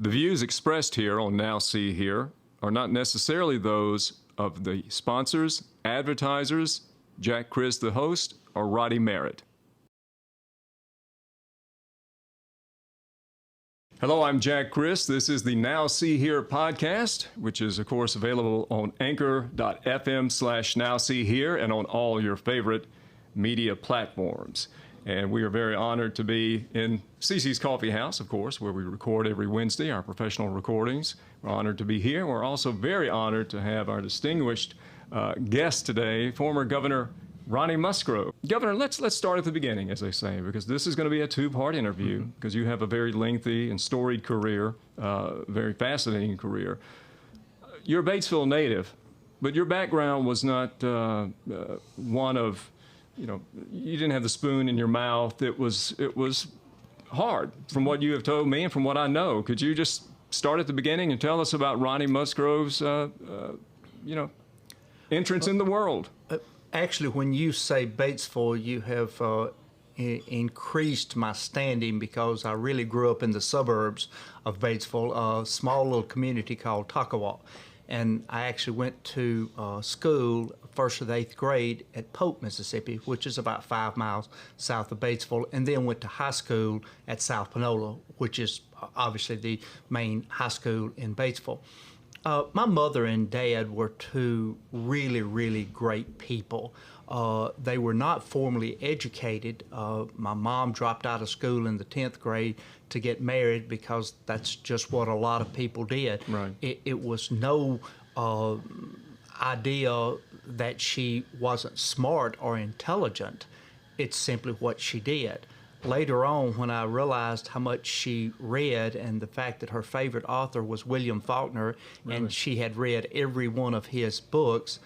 The views expressed here on Now See Here are not necessarily those of the sponsors, advertisers, Jack Criss, the host, or Roddy Merritt. Hello, I'm Jack Criss. This is the Now See Here podcast, which is, of course, available on anchor.fm/nowseehere and on all your favorite media platforms. And we are very honored to be in Cece's Coffee House, of course, where we record every Wednesday, our professional recordings. We're honored to be here. We're also very honored to have our distinguished guest today, former Governor Ronnie Musgrove. Governor, let's start at the beginning, as they say, because this is going to be a two-part interview, because you have a very lengthy and storied career, very fascinating career. You're a Batesville native, but your background was not one of, you didn't have the spoon in your mouth. It was hard, from what you have told me and from what I know. Could you just start at the beginning and tell us about Ronnie Musgrove's, entrance in the world? Actually, when you say Batesville, you have increased my standing, because I really grew up in the suburbs of Batesville, a small little community called Takawa. And I actually went to school, first to the 8th grade, at Polk, Mississippi, which is about 5 miles south of Batesville, and then went to high school at South Panola, which is obviously the main high school in Batesville. My mother and dad were two really, really great people. They were not formally educated. My mom dropped out of school in the 10th grade to get married, because that's just what a lot of people did. Right. It was no idea that she wasn't smart or intelligent. It's simply what she did. Later on, when I realized how much she read, and the fact that her favorite author was William Faulkner, Really? and she had read every one of his books,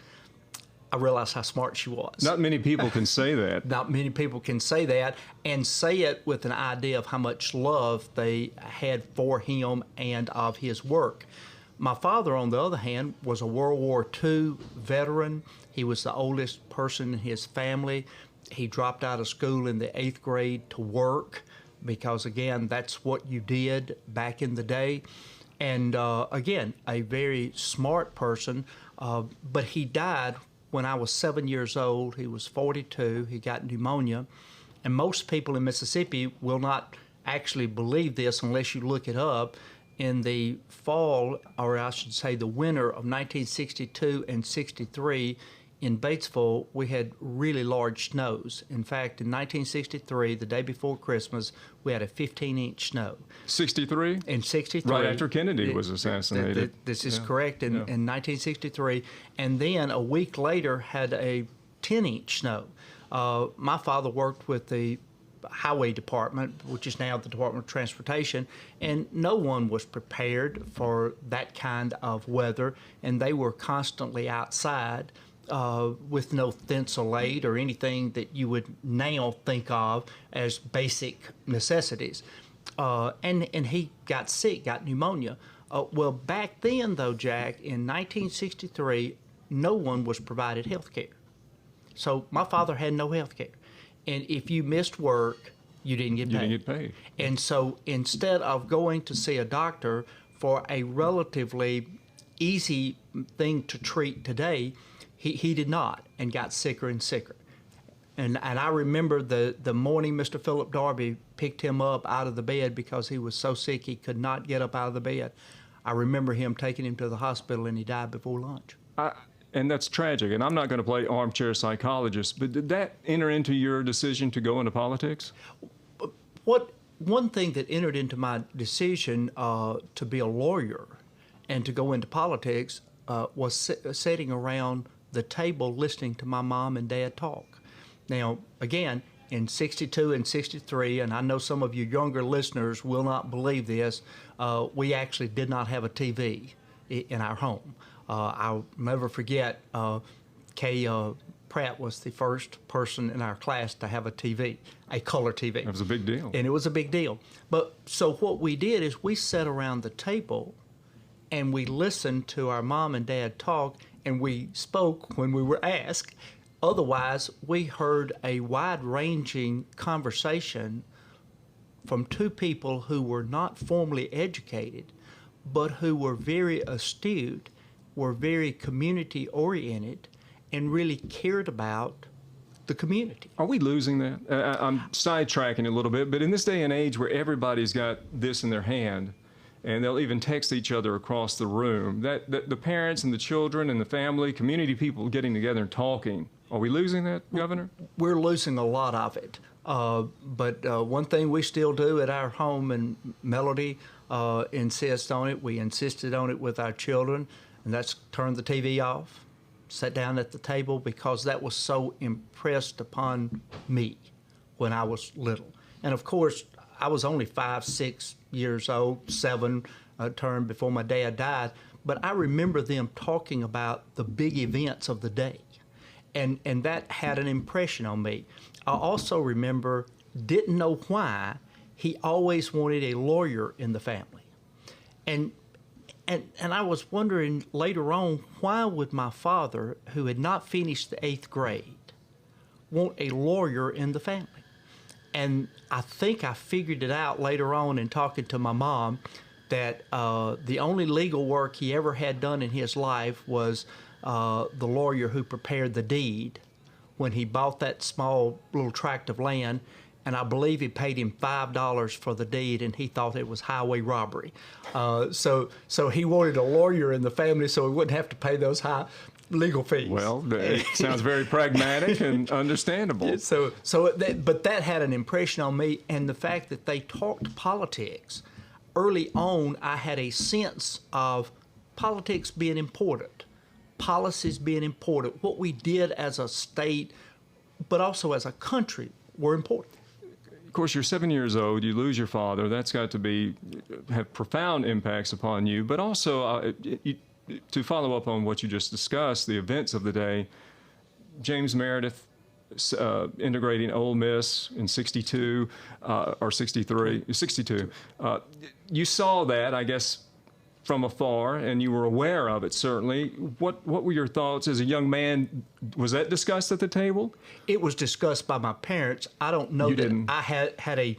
I realized how smart she was. Not many people can say that. Not many people can say that, and say it with an idea of how much love they had for him and of his work. My father, on the other hand, was a World War II veteran. He was the oldest person in his family. He dropped out of school in the 8th grade to work, because, again, that's what you did back in the day. And, again, a very smart person, but he died when I was 7 years old. He was 42. He got pneumonia. And most people in Mississippi will not actually believe this unless you look it up. In the fall, or I should say the winter of 1962 and 63, in Batesville, we had really large snows. In fact, in 1963, the day before Christmas, we had a 15-inch snow. 63? In 63. Right after Kennedy was assassinated. This is correct, in 1963. And then a week later had a 10-inch snow. My father worked with the Highway Department, which is now the Department of Transportation, and no one was prepared for that kind of weather, and they were constantly outside. With no stencil aid or anything that you would now think of as basic necessities. And he got sick, got pneumonia. Well, back then, though, Jack, in 1963, no one was provided health care. So my father had no health care. And if you missed work, you didn't get paid. You didn't get paid. And so instead of going to see a doctor for a relatively easy thing to treat today, he did not, and got sicker and sicker. And I remember the morning Mr. Philip Darby picked him up out of the bed because he was so sick he could not get up out of the bed. I remember him taking him to the hospital, and he died before lunch. And that's tragic, and I'm not going to play armchair psychologist, but did that enter into your decision to go into politics? One thing that entered into my decision to be a lawyer and to go into politics was sitting around the table listening to my mom and dad talk. Now, again, in 62 and 63, and I know some of you younger listeners will not believe this, we actually did not have a TV in our home. I'll never forget, Kay Pratt was the first person in our class to have a TV, a color TV. It was a big deal. And it was a big deal. But so what we did is we sat around the table and we listened to our mom and dad talk, and we spoke when we were asked. Otherwise, we heard a wide-ranging conversation from two people who were not formally educated, but who were very astute, were very community oriented, and really cared about the community. Are we losing that? I'm sidetracking a little bit, but in this day and age where everybody's got this in their hand, and they'll even text each other across the room, that the parents and the children and the family, community people getting together and talking, are we losing that, Governor? We're losing a lot of it. But one thing we still do at our home, and Melody insists on it, we insisted on it with our children, and that's turn the TV off, sit down at the table, because that was so impressed upon me when I was little. And of course, I was only 5, 6 years old, 7 term before my dad died, but I remember them talking about the big events of the day. And that had an impression on me. I also remember, didn't know why, he always wanted a lawyer in the family. And I was wondering later on, why would my father, who had not finished the 8th grade, want a lawyer in the family? And I think I figured it out later on in talking to my mom, that the only legal work he ever had done in his life was the lawyer who prepared the deed when he bought that small little tract of land, and I believe he paid him $5 for the deed, and he thought it was highway robbery. So he wanted a lawyer in the family so he wouldn't have to pay those high legal fees. Well, it sounds very pragmatic and understandable. But that had an impression on me, and the fact that they talked politics. Early on, I had a sense of politics being important, policies being important, what we did as a state, but also as a country, were important. Of course, you're 7 years old, you lose your father, that's got to have profound impacts upon you, but also to follow up on what you just discussed, the events of the day, James Meredith integrating Ole Miss in 62 or 63, 62. You saw that, I guess, from afar, and you were aware of it, certainly. What were your thoughts as a young man? Was that discussed at the table? It was discussed by my parents. I don't know I had a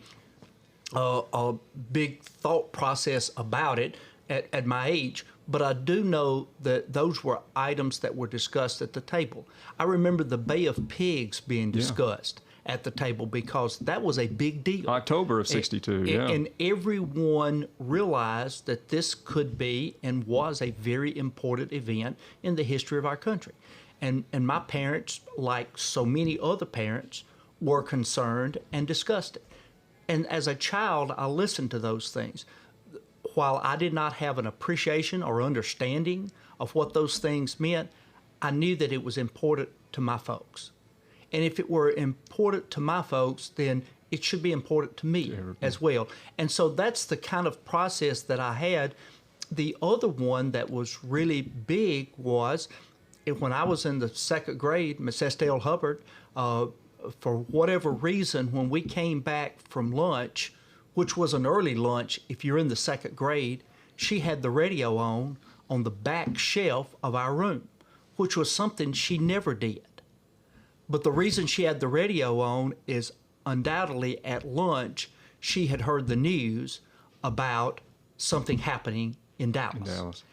big thought process about it at my age, but I do know that those were items that were discussed at the table. I remember the Bay of Pigs being discussed at the table because that was a big deal. October of 62, And everyone realized that this could be and was a very important event in the history of our country. And my parents, like so many other parents, were concerned and discussed it. And as a child, I listened to those things. While I did not have an appreciation or understanding of what those things meant, I knew that it was important to my folks. And if it were important to my folks, then it should be important to me as well. And so that's the kind of process that I had. The other one that was really big was when I was in the 2nd grade, Miss Estelle Hubbard, for whatever reason, when we came back from lunch, which was an early lunch if you're in the 2nd grade, she had the radio on the back shelf of our room, which was something she never did. But the reason she had the radio on is undoubtedly at lunch, she had heard the news about something happening in Dallas.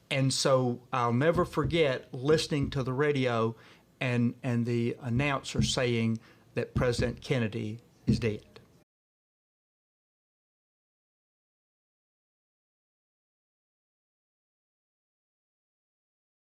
And so I'll never forget listening to the radio and the announcer saying that President Kennedy is dead.